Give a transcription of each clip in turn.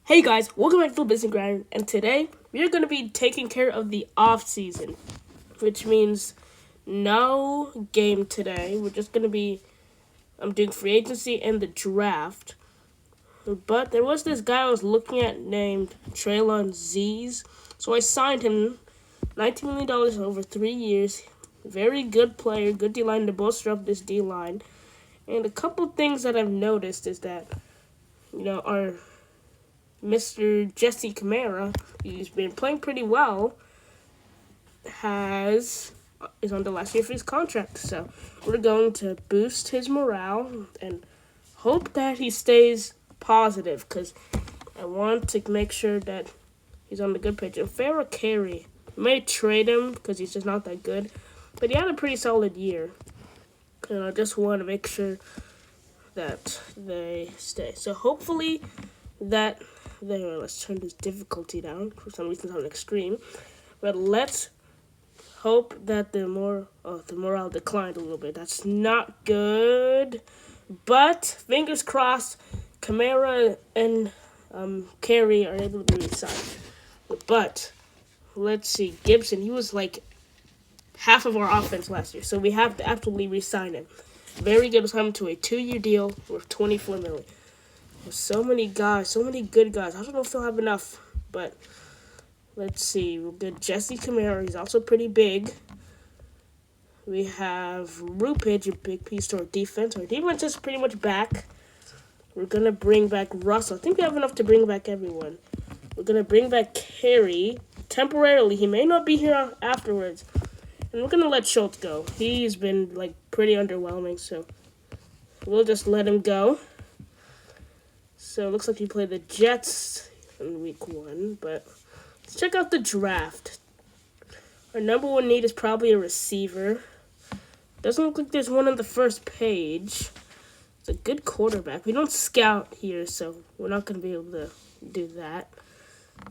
Hey guys, welcome back to the Business Grind, and today we are going to be taking care of the off season, which means no game today. We're just going to be doing free agency and the draft. But there was this guy I was looking at named Traylon Z's, so I signed him $19 million over 3 years. Very good player, good D line to bolster up this D line. And a couple things that I've noticed is that our Mr. Jesse Camara, who's been playing pretty well, is on the last year of his contract. So we're going to boost his morale and hope that he stays positive, because I want to make sure that he's on the good pitch. And Farrah Carey, may trade him because he's just not that good, but he had a pretty solid year. And I just want to make sure that they stay. So hopefully that let's turn this difficulty down. For some reason it's on extreme. But let's hope that the morale declined a little bit. That's not good. But fingers crossed, Camara and Carey are able to resign. But let's see, Gibson, he was like half of our offense last year, so we have to absolutely resign him. Very good assignment to a 2-year deal worth $24 million. There's so many guys, so many good guys. I don't know if they'll have enough, but let's see. We'll get Jesse Camara. He's also pretty big. We have Rupage, a big piece to our defense. Our defense is pretty much back. We're going to bring back Russell. I think we have enough to bring back everyone. We're going to bring back Carey temporarily. He may not be here afterwards. And we're going to let Schultz go. He's been pretty underwhelming, so we'll just let him go. So it looks like we play the Jets in week 1, but let's check out the draft. Our number 1 need is probably a receiver. Doesn't look like there's one on the first page. It's a good quarterback. We don't scout here, so we're not going to be able to do that.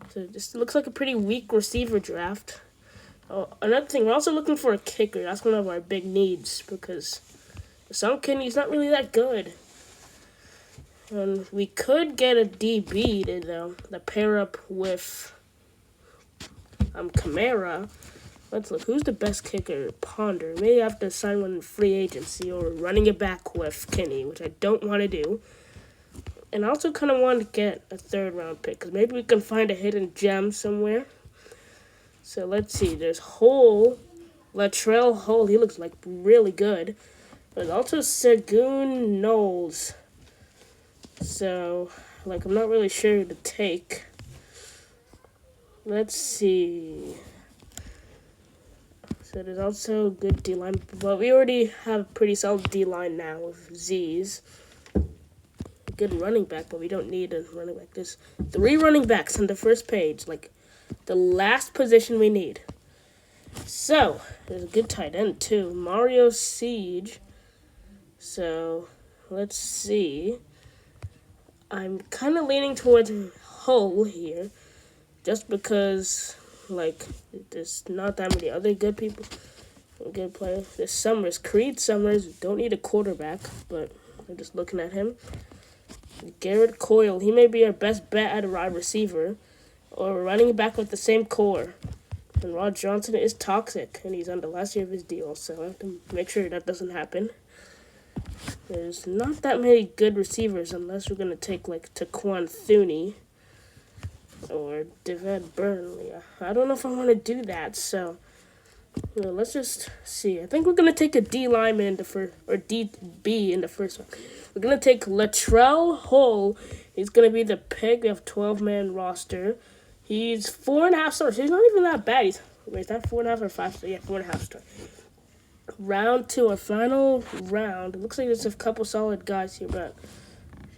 So it just looks like a pretty weak receiver draft. Oh, another thing, we're also looking for a kicker. That's one of our big needs, because some kid, he's not really that good. And we could get a DB to pair up with Camara. Let's look. Who's the best kicker? Ponder. Maybe I have to sign one in free agency or running it back with Kenny, which I don't want to do. And I also kind of want to get a 3rd round pick, because maybe we can find a hidden gem somewhere. So let's see. There's Latrell Hole. He looks like really good. There's also Segun Knowles. So, I'm not really sure who to take. Let's see. So there's also good D-line. But we already have a pretty solid D-line now with Z's. A good running back, but we don't need a running back. There's 3 running backs on the first page. The last position we need. So, there's a good tight end too. Mario Siege. So, let's see. I'm kind of leaning towards Hull here, just because, there's not that many other good people, good players. There's Creed Summers, don't need a quarterback, but I'm just looking at him. Garrett Coyle, he may be our best bet at a wide receiver, or running back with the same core. And Rod Johnson is toxic, and he's on the last year of his deal, so I have to make sure that doesn't happen. There's not that many good receivers unless we're going to take, Taquan Thuney or Devin Burnley. I don't know if I want to do that, so let's just see. I think we're going to take a D lineman in the first, or DB in the first one. We're going to take Latrell Hole. He's going to be the pick. We have a 12-man roster. He's 4.5 stars. He's not even that bad. Is that 4.5 or 5 stars? Yeah, 4.5 stars. Round 2, our final round. It looks like there's a couple solid guys here, but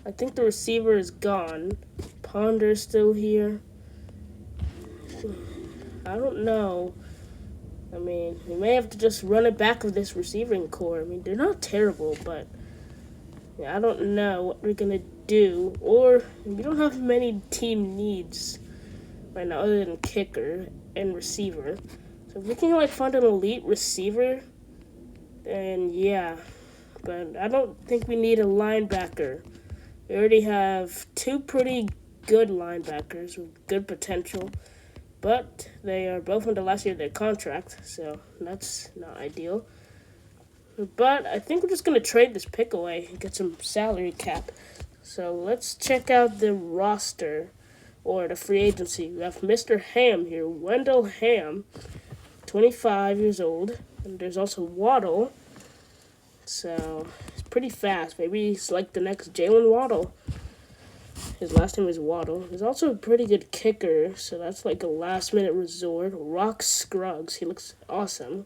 I think the receiver is gone. Ponder's still here. I don't know. I mean, we may have to just run it back with this receiving core. I mean, they're not terrible, but I don't know what we're going to do. Or we don't have many team needs right now other than kicker and receiver. So if we can, find an elite receiver, and yeah, but I don't think we need a linebacker. We already have 2 pretty good linebackers with good potential, but they are both on the last year of their contract, so that's not ideal. But I think we're just going to trade this pick away and get some salary cap. So let's check out the roster or the free agency. We have Mr. Ham here, Wendell Ham, 25 years old. And there's also Waddle. So he's pretty fast. Maybe he's like the next Jalen Waddle. His last name is Waddle. He's also a pretty good kicker, so that's like a last-minute resort. Rock Scruggs. He looks awesome.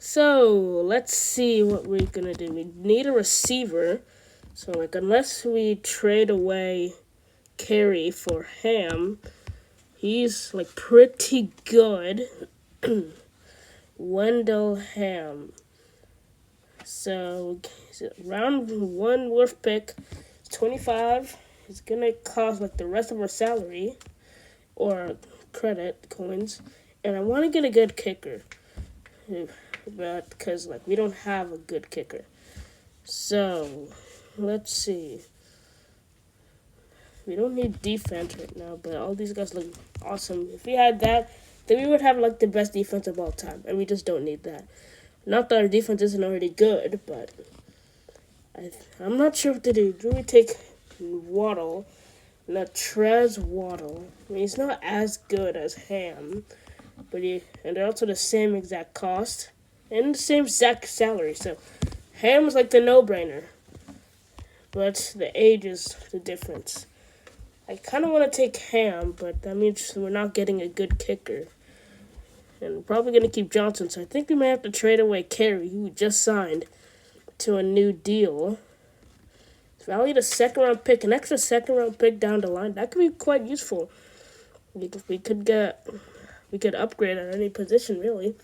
So, let's see what we're going to do. We need a receiver. So, like, unless we trade away Carey for Ham, he's, like, pretty good. Wendell Ham. So, round one worth pick, 25. It's going to cost, like, the rest of our salary or credit coins. And I want to get a good kicker. But because like we don't have a good kicker, so let's see. We don't need defense right now, but all these guys look awesome. If we had that, then we would have like the best defense of all time, and we just don't need that. Not that our defense isn't already good, but I'm not sure what to do. Do we take Waddle, Latrez Waddle? I mean, he's not as good as Ham, but and they're also the same exact cost. And the same exact salary, so Ham is like the no-brainer. But the age is the difference. I kind of want to take Ham, but that means we're not getting a good kicker. And we're probably going to keep Johnson, so I think we may have to trade away Carey, who we just signed, to a new deal. It's valued a second-round pick, an extra second-round pick down the line. That could be quite useful. We could upgrade at any position, really.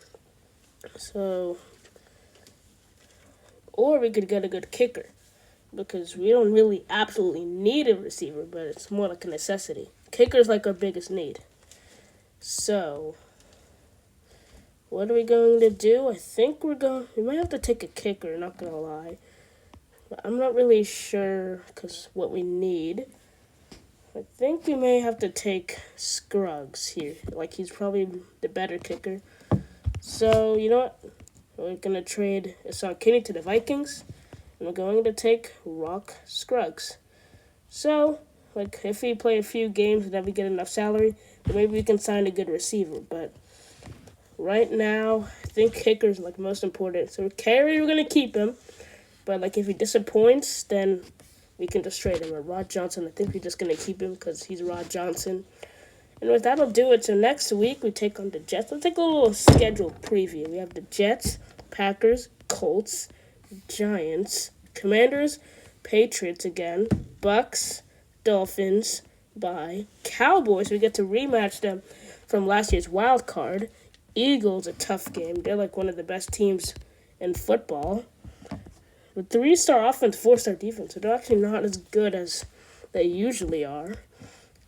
So, or we could get a good kicker, because we don't really absolutely need a receiver, but it's more like a necessity. Kicker's like our biggest need. So, what are we going to do? I think we might have to take a kicker, not gonna lie. But I'm not really sure, because what we need. I think we may have to take Scruggs here. Like, he's probably the better kicker. So, you know what? We're going to trade Hassan Kinney to the Vikings. And we're going to take Rock Scruggs. So, like, if we play a few games and then we get enough salary, then maybe we can sign a good receiver. But right now, I think kicker's, like, most important. So, Carey, we're going to keep him. But, like, if he disappoints, then we can just trade him. Or Rod Johnson, I think we're just going to keep him because he's Rod Johnson. And with that'll do it. So next week we take on the Jets. Let's take a little schedule preview. We have the Jets, Packers, Colts, Giants, Commanders, Patriots again, Bucks, Dolphins, bye. Cowboys, we get to rematch them from last year's wild card. Eagles, a tough game. They're like one of the best teams in football. With 3-star offense, 4-star defense, so they're actually not as good as they usually are.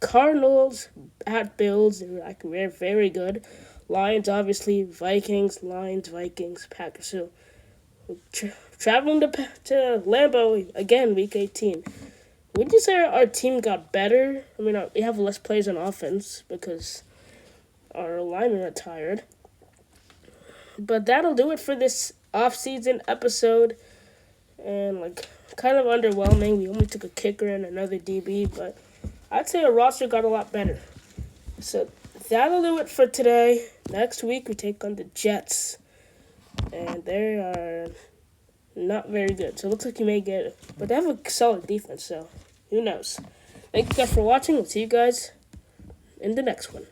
Cardinals at Bills, they're very good. Lions, obviously, Vikings, Lions, Vikings, Packers. So, traveling to Lambeau again, week 18. Would you say our team got better? I mean, we have less plays on offense because our linemen are tired. But that'll do it for this off-season episode. And, like, kind of underwhelming. We only took a kicker and another DB, but I'd say our roster got a lot better. So that'll do it for today. Next week we take on the Jets. And they are not very good. So it looks like you may get it. But they have a solid defense, so who knows. Thank you guys for watching. We'll see you guys in the next one.